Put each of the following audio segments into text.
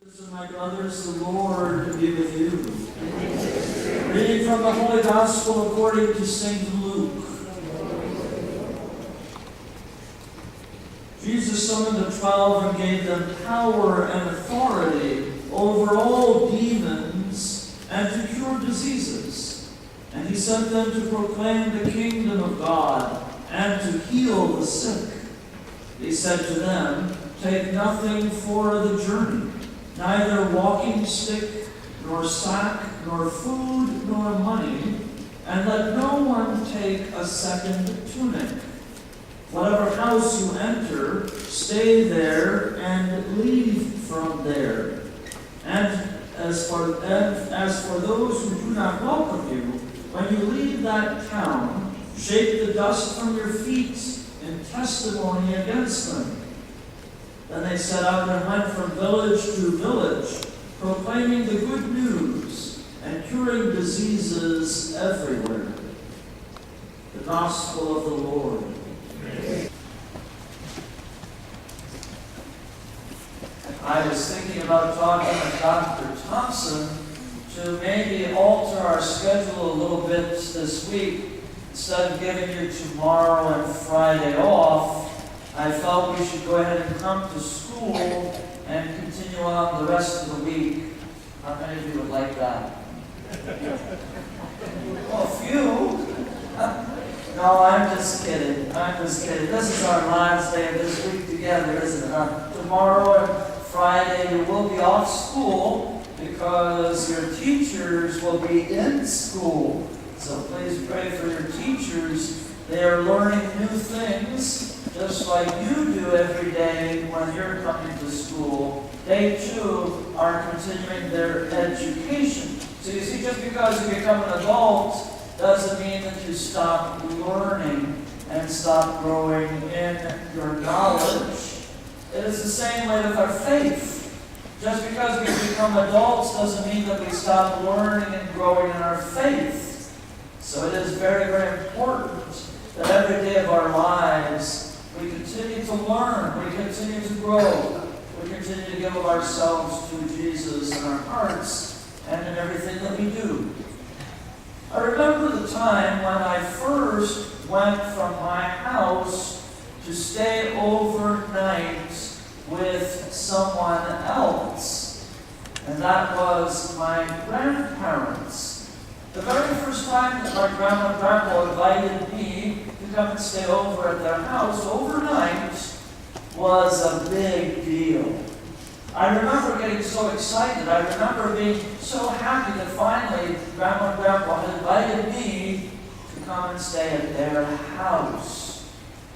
My brothers, the Lord be with you. Reading from the Holy Gospel according to St. Luke. Jesus summoned the 12 and gave them power and authority over all demons and to cure diseases. And he sent them to proclaim the kingdom of God and to heal the sick. He said to them, "Take nothing for the journey, neither walking stick, nor sack, nor food, nor money, and let no one take a second tunic. Whatever house you enter, stay there and leave from there. And as for those who do not welcome you, when you leave that town, shake the dust from your feet in testimony against them." Then they set out and went from village to village, proclaiming the good news and curing diseases everywhere. The Gospel of the Lord. I was thinking about talking with Dr. Thompson to maybe alter our schedule a little bit this week. Instead of giving you tomorrow and Friday off, I felt we should go ahead and come to school and continue on the rest of the week. How many of you would like that? Well, a few. No, I'm just kidding. This is our last day of this week together, isn't it? Tomorrow and Friday you will be off school because your teachers will be in school. So please pray for your teachers. They are learning new things, just like you do every day when you're coming to school. They too are continuing their education. So you see, just because you become an adult doesn't mean that you stop learning and stop growing in your knowledge. It is the same way with our faith. Just because we become adults doesn't mean that we stop learning and growing in our faith. So it is very, very important that every day of our lives we continue to learn, we continue to grow, we continue to give of ourselves to Jesus in our hearts and in everything that we do. I remember the time when I first went from my house to stay overnight with someone else, and that was my grandparents. The very first time that my grandma and grandpa invited me to come and stay over at their house overnight was a big deal. I remember getting so excited. I remember being so happy that finally Grandma and Grandpa had invited me to come and stay at their house.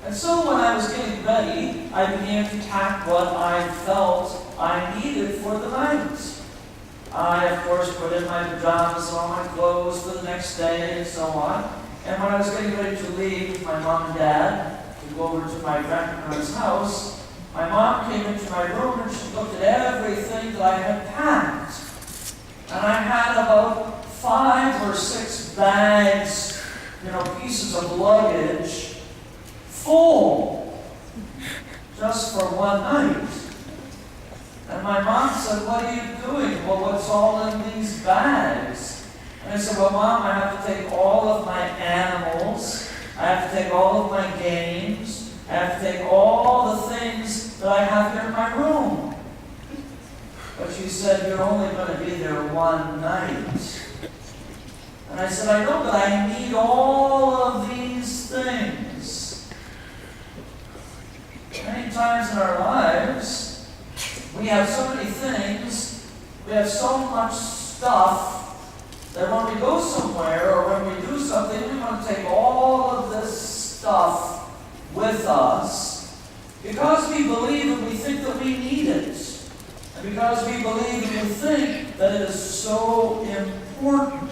And so when I was getting ready, I began to pack what I felt I needed for the night. I, of course, put in my pajamas and all my clothes for the next day and so on. And when I was getting ready to leave with my mom and dad to go over to my grandparents' house, my mom came into my room and she looked at everything that I had packed. And I had about 5 or 6 bags, pieces of luggage, full, just for one night. And my mom said, "What are you doing?" "Well, what's all in these bags?" And I said, "Well, Mom, I have to take all of my animals, I have to take all of my games, I have to take all the things that I have here in my room." But she said, "You're only going to be there one night." And I said, "I know, but I need all of these things." Many times in our lives, we have so many things, we have so much stuff, that when we go somewhere or when we do something, we want to take all of this stuff with us because we believe and we think that we need it. And because we believe and we think that it is so important.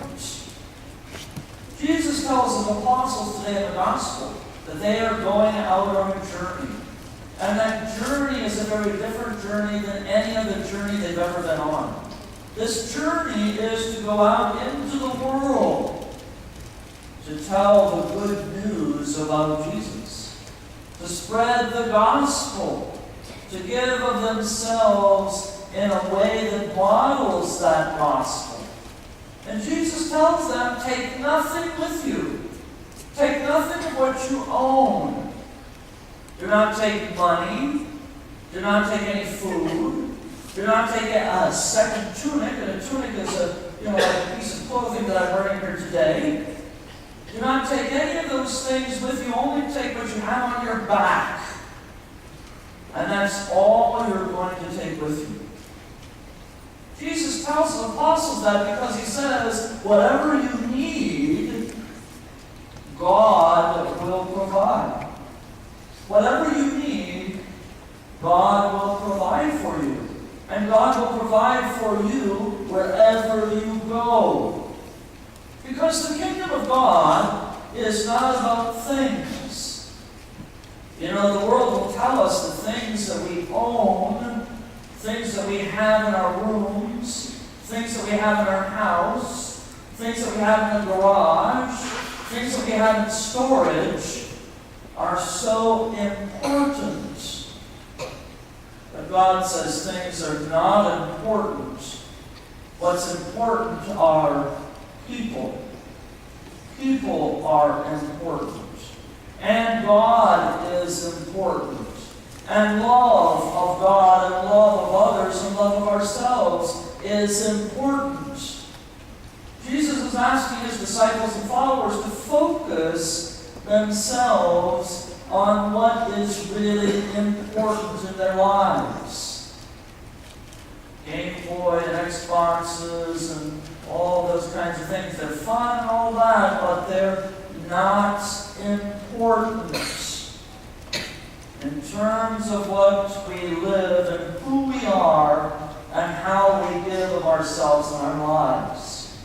Jesus tells the apostles today in the Gospel that they are going out on a journey. And that journey is a very different journey than any other journey they've ever been on. This journey is to go out into the world to tell the good news about Jesus, to spread the gospel, to give of themselves in a way that models that gospel. And Jesus tells them, take nothing with you. Take nothing of what you own. Do not take money. Do not take any food. Do not take a second tunic. And a tunic is like a piece of clothing that I'm wearing here today. Do not take any of those things with you. Only take what you have on your back. And that's all you're going to take with you. Jesus tells the apostles that because he says, whatever you need, God will provide. Whatever you need, God will provide for you. And God will provide for you wherever you go. Because the kingdom of God is not about things. The world will tell us the things that we own, things that we have in our rooms, things that we have in our house, things that we have in the garage, things that we have in storage are so important. But God says things are not important. What's important are people. People are important. And God is important. And love of God and love of others and love of ourselves is important. Jesus is asking his disciples and followers to focus themselves on what is really important in their lives. Game Boy and Xboxes and all those kinds of things, they're fun and all that, but they're not important in terms of what we live and who we are and how we give of ourselves in our lives.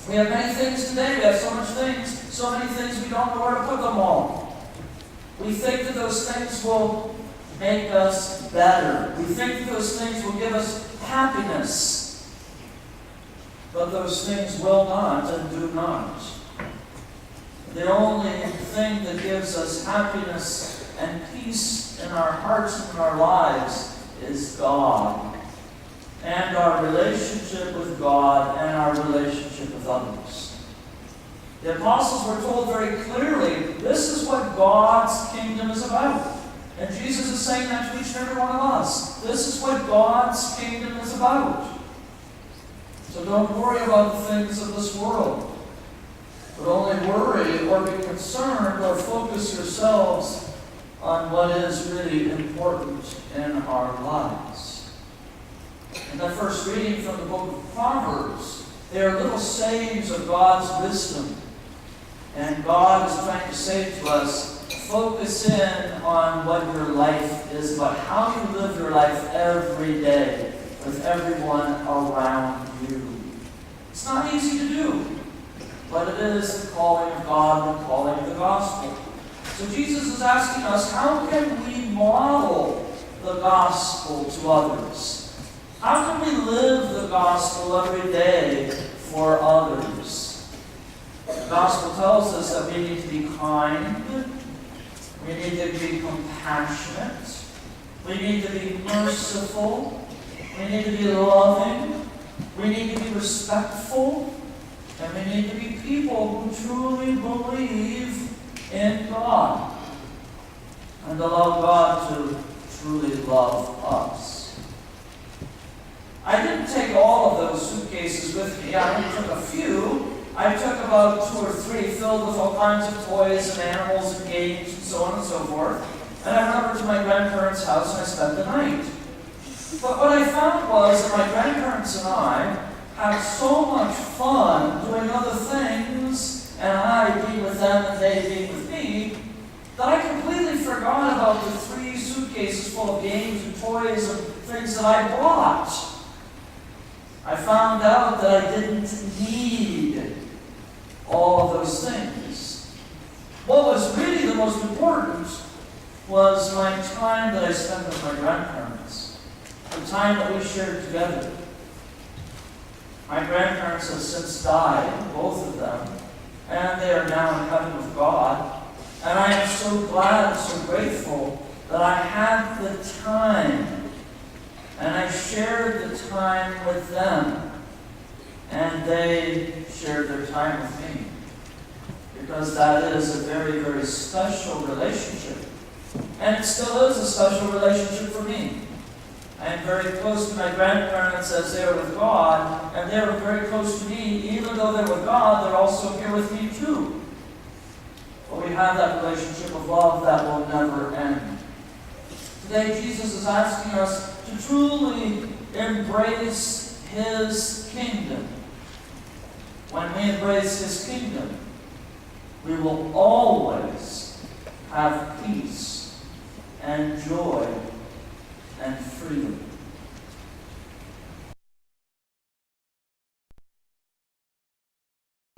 We have many things today. We have so many things we don't know where to put them all. We think that those things will make us better. We think that those things will give us happiness. But those things will not and do not. The only thing that gives us happiness and peace in our hearts and in our lives is God. And our relationship with God and our relationship with others. The apostles were told very clearly, this is what God's kingdom is about. And Jesus is saying that to each and every one of us. This is what God's kingdom is about. So don't worry about the things of this world. But only worry or be concerned or focus yourselves on what is really important in our lives. In the first reading from the book of Proverbs, they are little sayings of God's wisdom. And God is trying to say to us, focus in on what your life is about, how you live your life every day with everyone around you. It's not easy to do, but it is the calling of God and the calling of the gospel. So Jesus is asking us, how can we model the gospel to others? How can we live the gospel every day for others? The gospel tells us that we need to be kind, we need to be compassionate, we need to be merciful, we need to be loving, we need to be respectful, and we need to be people who truly believe in God and allow God to truly love us. I didn't take all of those suitcases with me. I only took a few. I took about 2 or 3 filled with all kinds of toys and animals and games and so on and so forth. And I went over to my grandparents' house and I spent the night. But what I found was that my grandparents and I had so much fun doing other things, and I being with them and they being with me, that I completely forgot about the 3 suitcases full of games and toys and things that I brought. I found out that I didn't need all of those things. What was really the most important was my time that I spent with my grandparents, the time that we shared together. My grandparents have since died, both of them, and they are now in heaven with God. And I am so glad and so grateful that I had the time And I shared the time with them, and they shared their time with me. Because that is a very, very special relationship. And it still is a special relationship for me. I am very close to my grandparents as they are with God, and they are very close to me. Even though they're with God, they're also here with me too. But we have that relationship of love that will never end. Today, Jesus is asking us to truly embrace His kingdom. When we embrace His kingdom, we will always have peace and joy and freedom.